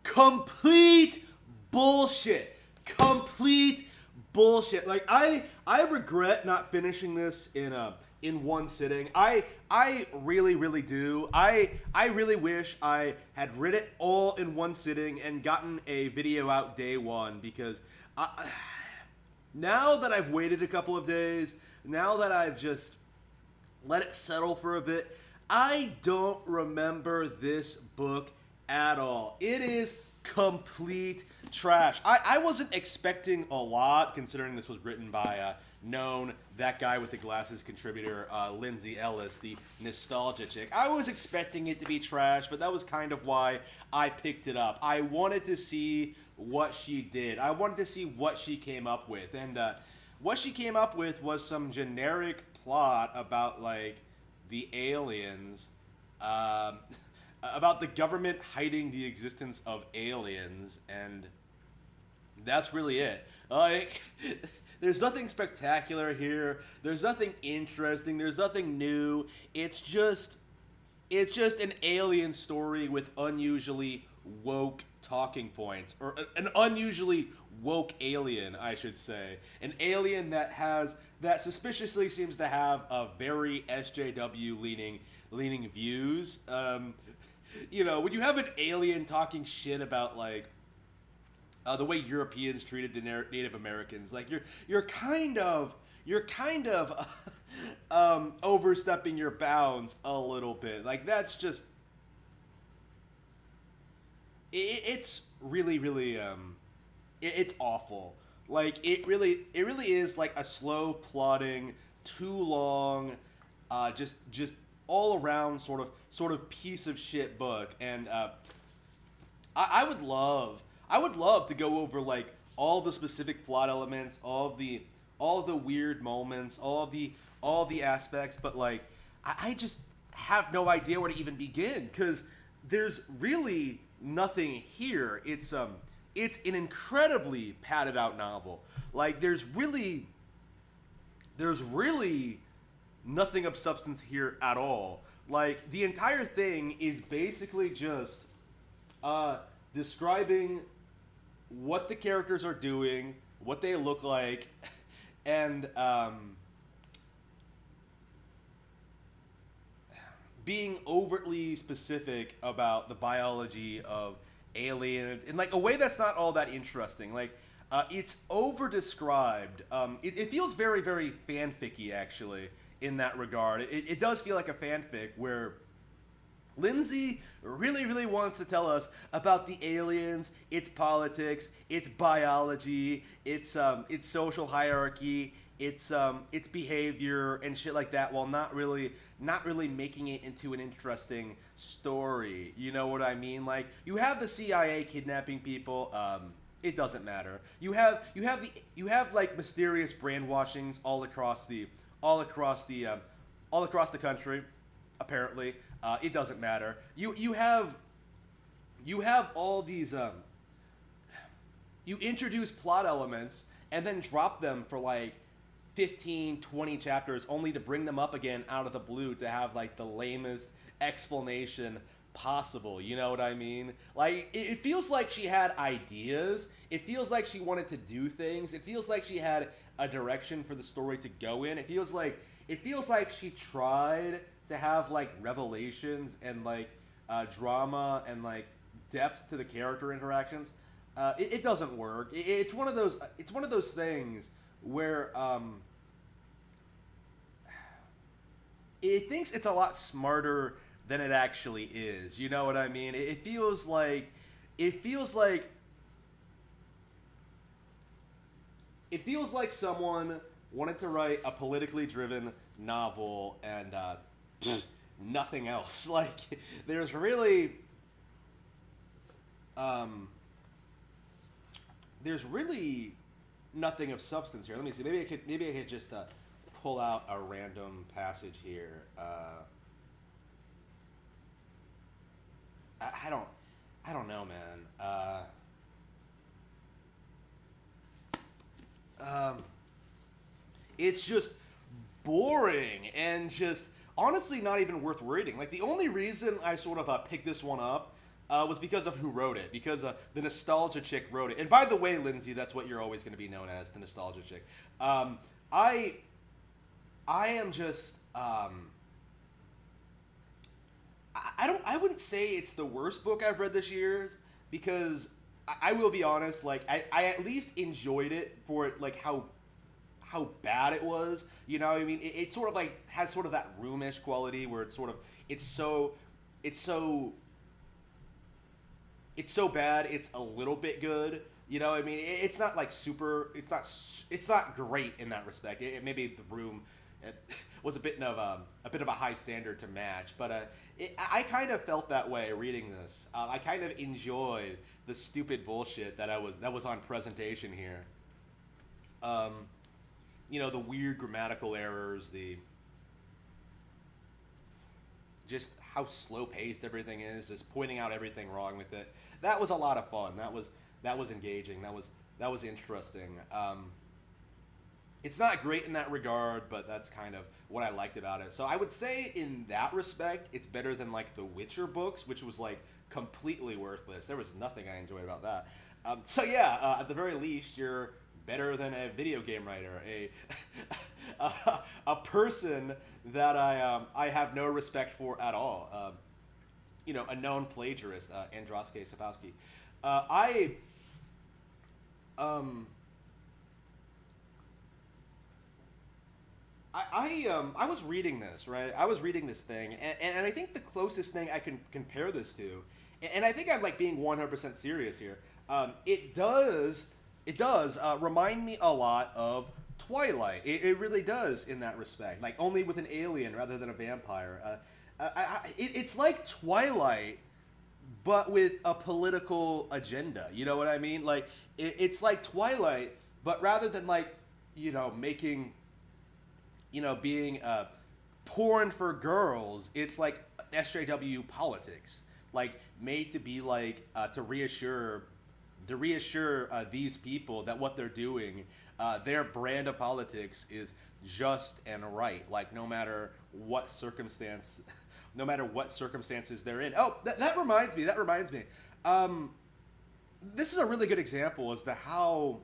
Complete bullshit. Complete bullshit. Like I regret not finishing this in one sitting. I really do. I really wish I had read it all in one sitting and gotten a video out day one, because now that I've waited a couple of days, now that I've just let it settle for a bit, I don't remember this book at all. It is complete trash. I wasn't expecting a lot, considering this was written by known that guy with the glasses contributor, Lindsey Ellis, the nostalgia chick. I was expecting it to be trash, but that was kind of why I picked it up. I wanted to see what she did. I wanted to see what she came up with, and what she came up with was some generic plot about, like, the aliens, about the government hiding the existence of aliens, and that's really it. Like, there's nothing spectacular here. There's nothing interesting. There's nothing new. It's just an alien story with unusually woke talking points, or an unusually woke alien, I should say. An alien that suspiciously seems to have a very SJW leaning views. You know, when you have an alien talking shit about, like, the way Europeans treated the Native Americans, like, you're kind of overstepping your bounds a little bit. Like, that's just, it's really it's awful. Like, it really is like a slow plodding, too long, just all around sort of piece of shit book. And I would love to go over, like, all the specific plot elements, all the weird moments, all the aspects, but, like, I just have no idea where to even begin, because there's really nothing here. It's an incredibly padded out novel. Like, there's really nothing of substance here at all. Like, the entire thing is basically just describing what the characters are doing, what they look like, and being overtly specific about the biology of aliens in, like, a way that's not all that interesting. Like, it's over-described. It feels very, very fanficky, actually, in that regard. It does feel like a fanfic where Lindsey really wants to tell us about the aliens, its politics, its biology, its social hierarchy, its behavior and shit like that, while not really making it into an interesting story. You know what I mean? Like, you have the CIA kidnapping people. It doesn't matter. You have like mysterious brainwashings all across the country. Apparently, it doesn't matter. You have all these. You introduce plot elements and then drop them for, like, 15, 20 chapters, only to bring them up again out of the blue to have, like, the lamest explanation possible. You know what I mean? Like, it feels like she had ideas. It feels like she wanted to do things. It feels like she had a direction for the story to go in. It feels like she tried to have, like, revelations and, like, drama and, like, depth to the character interactions. It doesn't work. It's one of those things where it thinks it's a lot smarter than it actually is. You know what I mean? It feels like someone wanted to write a politically driven novel and nothing else. Like, there's really nothing of substance here. Let me see. Maybe I could just pull out a random passage here. I don't know, man. It's just boring and just honestly not even worth reading. Like, the only reason I sort of picked this one up was because of who wrote it. Because the nostalgia chick wrote it. And by the way, Lindsey, that's what you're always going to be known as, the nostalgia chick. I I am just I wouldn't say it's the worst book I've read this year because I will be honest, like I at least enjoyed it for it, like how bad it was. You know what I mean? It sort of like has sort of that roomish quality where it's sort of it's so it's so it's so bad it's a little bit good. You know what I mean? It's not like super. It's not great in that respect. Maybe the room was a bit of a high standard to match, but I kind of felt that way reading this. I kind of enjoyed the stupid bullshit that was on presentation here. Um, you know, the weird grammatical errors, the just how slow paced everything is, just pointing out everything wrong with it. That was a lot of fun. That was engaging. That was interesting. It's not great in that regard, but that's kind of what I liked about it. So I would say in that respect, it's better than like the Witcher books, which was like completely worthless. There was nothing I enjoyed about that. So yeah, at the very least, you're better than a video game writer, a person that I have no respect for at all. You know, a known plagiarist, Androske Sapowski. Um, I was reading this, right? I was reading this thing, and I think the closest thing I can compare this to, and I think I'm like being 100% serious here. It does remind me a lot of Twilight. It really does in that respect, like only with an alien rather than a vampire. It's like Twilight, but with a political agenda. You know what I mean? Like it's like Twilight, but rather than like making being porn for girls, it's like SJW politics, like made to be like to reassure these people that what they're doing, their brand of politics is just and right, like no matter what circumstance, no matter what circumstances they're in. Oh, that reminds me. This is a really good example as to how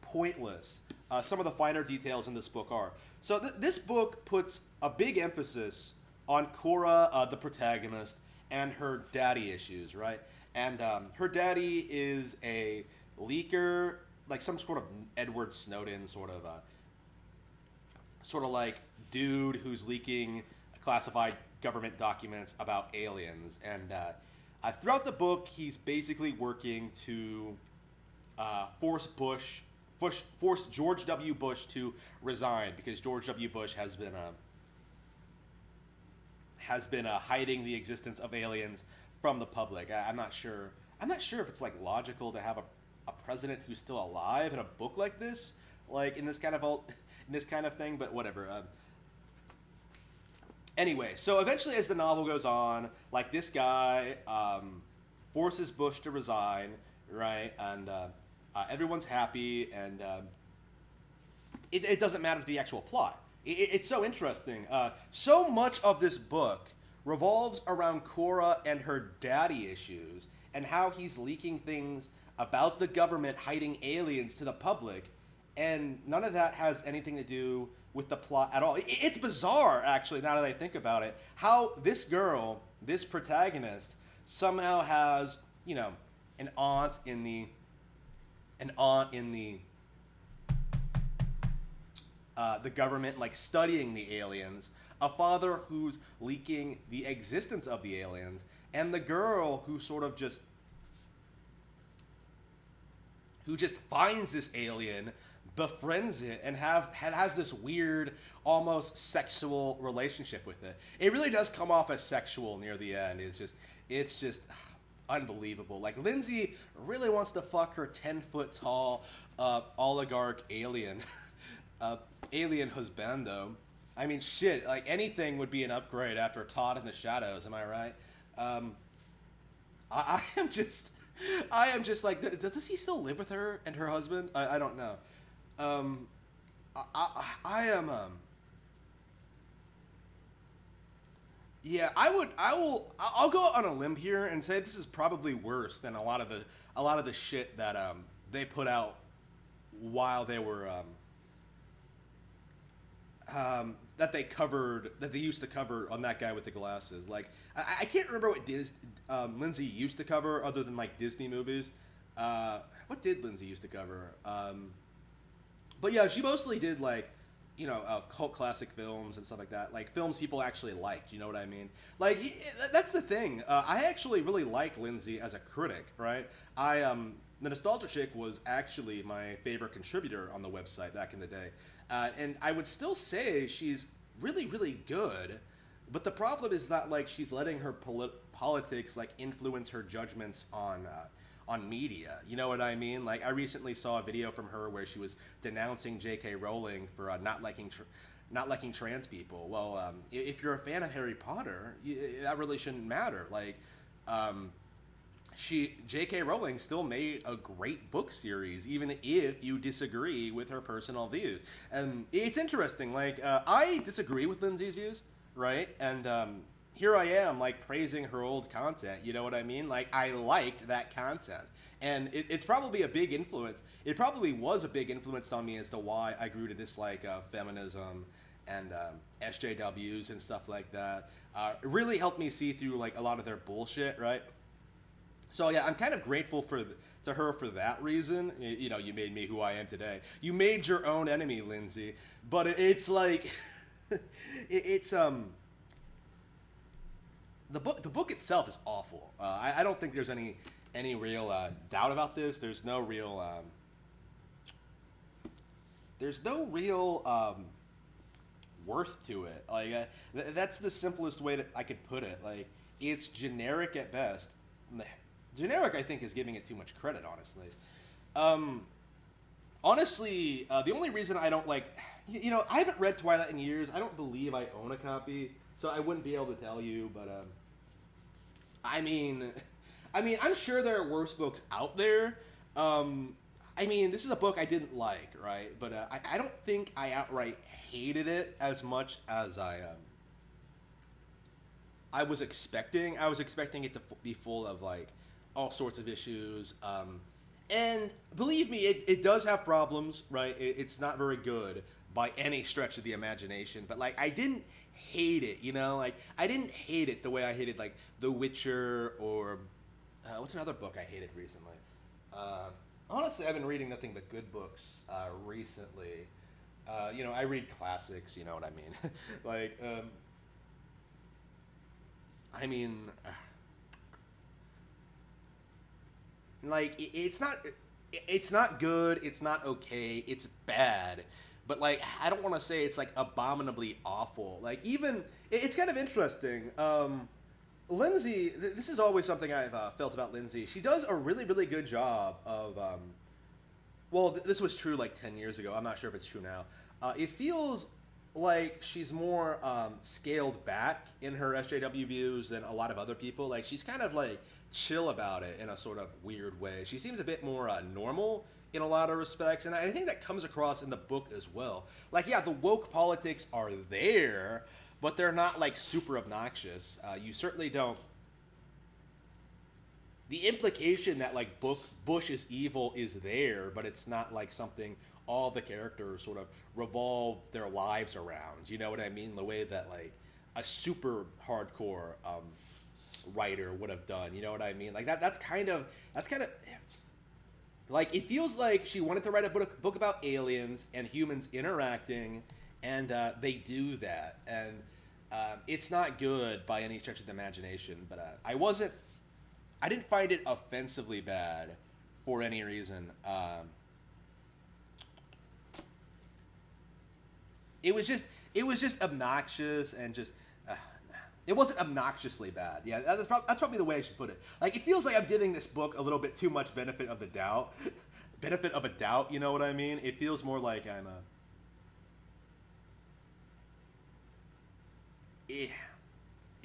pointless some of the finer details in this book are. So this book puts a big emphasis on Cora, the protagonist, and her daddy issues, right? And her daddy is a leaker, like some sort of Edward Snowden sort of like dude who's leaking classified government documents about aliens. And throughout the book, he's basically working to force George W. Bush to resign because George W. Bush has been hiding the existence of aliens from the public. I'm not sure. I'm not sure if it's like logical to have a president who's still alive in a book like this, like in this kind of thing. But whatever. Anyway, so eventually, as the novel goes on, like this guy forces Bush to resign, right? And everyone's happy, and it doesn't matter to the actual plot. It's so interesting. So much of this book revolves around Cora and her daddy issues and how he's leaking things about the government hiding aliens to the public, and none of that has anything to do with the plot at all. It's bizarre, actually, now that I think about it, how this girl, this protagonist, somehow has, an aunt in the government, like studying the aliens, a father who's leaking the existence of the aliens, and the girl who sort of just finds this alien, befriends it, and has this weird, almost sexual relationship with it. It really does come off as sexual near the end. It's just unbelievable. Like Lindsey really wants to fuck her 10-foot tall oligarch alien, alien husbando. I mean, shit. Like anything would be an upgrade after Todd in the Shadows. Am I right? I am just like, does he still live with her and her husband? I don't know. I am Yeah, I'll go out on a limb here and say this is probably worse than a lot of the shit that they put out while they were that they covered that they used to cover on that guy with the glasses. Like I can't remember what Lindsay used to cover other than like Disney movies. What did Lindsay used to cover? But yeah, she mostly did like cult classic films and stuff like that, like films people actually liked. You know what I mean? Like that's the thing. I actually really liked Lindsay as a critic, right? The Nostalgia Chick was actually my favorite contributor on the website back in the day, and I would still say she's really really good. But the problem is that like she's letting her politics like influence her judgments on media. You know what I mean? Like I recently saw a video from her where she was denouncing J.K. Rowling for not liking trans people. Well, if you're a fan of Harry Potter, that really shouldn't matter. Like, J.K. Rowling still made a great book series, even if you disagree with her personal views. And it's interesting. Like, I disagree with Lindsay's views, right? And here I am, like, praising her old content. You know what I mean? Like, I liked that content. And it's probably a big influence. It probably was a big influence on me as to why I grew to dislike feminism and SJWs and stuff like that. It really helped me see through, like, a lot of their bullshit, right? So, yeah, I'm kind of grateful to her for that reason. You made me who I am today. You made your own enemy, Lindsay. But it's like... it's... The book itself is awful. I don't think there's any real doubt about this. There's no real worth to it. Like that's the simplest way that I could put it. Like it's generic at best. Generic, I think, is giving it too much credit. Honestly, the only reason I don't like, I haven't read Twilight in years. I don't believe I own a copy. So I wouldn't be able to tell you, but I mean, I'm sure there are worse books out there. This is a book I didn't like, right? But I don't think I outright hated it as much as I was expecting. I was expecting it to be full of like all sorts of issues. And believe me, it does have problems, right? It's not very good by any stretch of the imagination. But like, I didn't hate it, like I didn't hate it the way I hated like The Witcher or what's another book I hated recently. Honestly, I've been reading nothing but good books recently. I read classics, you know what I mean. Like it's not good, it's not okay, it's bad. But, like, I don't want to say it's, like, abominably awful. Like, even, it's kind of interesting. Lindsay, this is always something I've felt about Lindsay. She does a really, really good job of, this was true, like, 10 years ago. I'm not sure if it's true now. It feels like she's more scaled back in her SJW views than a lot of other people. Like, she's kind of, like, chill about it in a sort of weird way. She seems a bit more normal in a lot of respects, and I think that comes across in the book as well. Like, yeah, the woke politics are there, but they're not, like, super obnoxious. You certainly don't... The implication that, like, Bush is evil is there, but it's not, like, something all the characters sort of revolve their lives around. You know what I mean? The way that, like, a super hardcore writer would have done. You know what I mean? Like, that's kind of... Like, it feels like she wanted to write a book about aliens and humans interacting, and they do that. And it's not good by any stretch of the imagination, but I didn't find it offensively bad for any reason. It was just obnoxious and just... it wasn't obnoxiously bad. Yeah, that's probably the way I should put it. Like, it feels like I'm giving this book a little bit too much benefit of the doubt. Benefit of a doubt, you know what I mean? It feels more like I'm It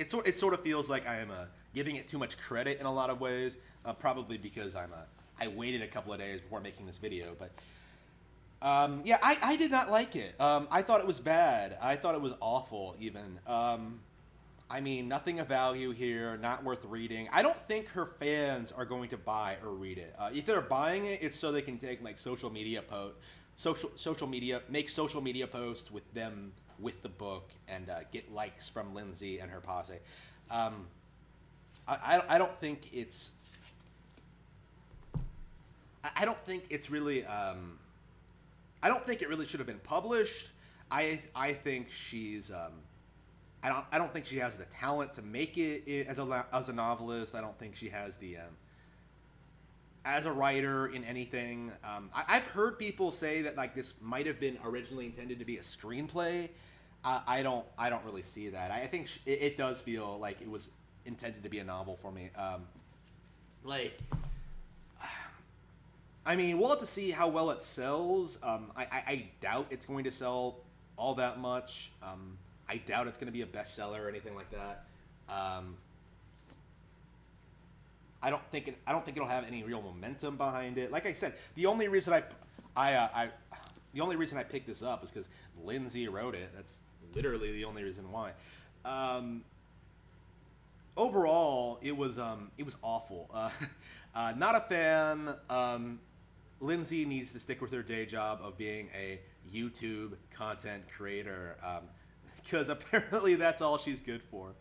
sort of feels like I am giving it too much credit in a lot of ways. Probably because I waited a couple of days before making this video, but... I did not like it. I thought it was bad. I thought it was awful, even. I mean, nothing of value here, not worth reading. I don't think her fans are going to buy or read it. If they're buying it, it's so they can take like social media, make social media posts with them with the book and get likes from Lindsey and her posse. I don't think it's. I don't think it's really. I don't think it really should have been published. I think she's. I don't think she has the talent to make it as a novelist. I don't think she has the as a writer in anything. I've heard people say that like this might have been originally intended to be a screenplay. I don't really see that. I think it does feel like it was intended to be a novel for me. Like, I mean, we'll have to see how well it sells. I doubt it's going to sell all that much. I doubt it's going to be a bestseller or anything like that. I don't think it'll have any real momentum behind it. Like I said, the only reason I picked this up is because Lindsey wrote it. That's literally the only reason why. Overall, it was awful. Not a fan. Lindsey needs to stick with her day job of being a YouTube content creator, because apparently that's all she's good for.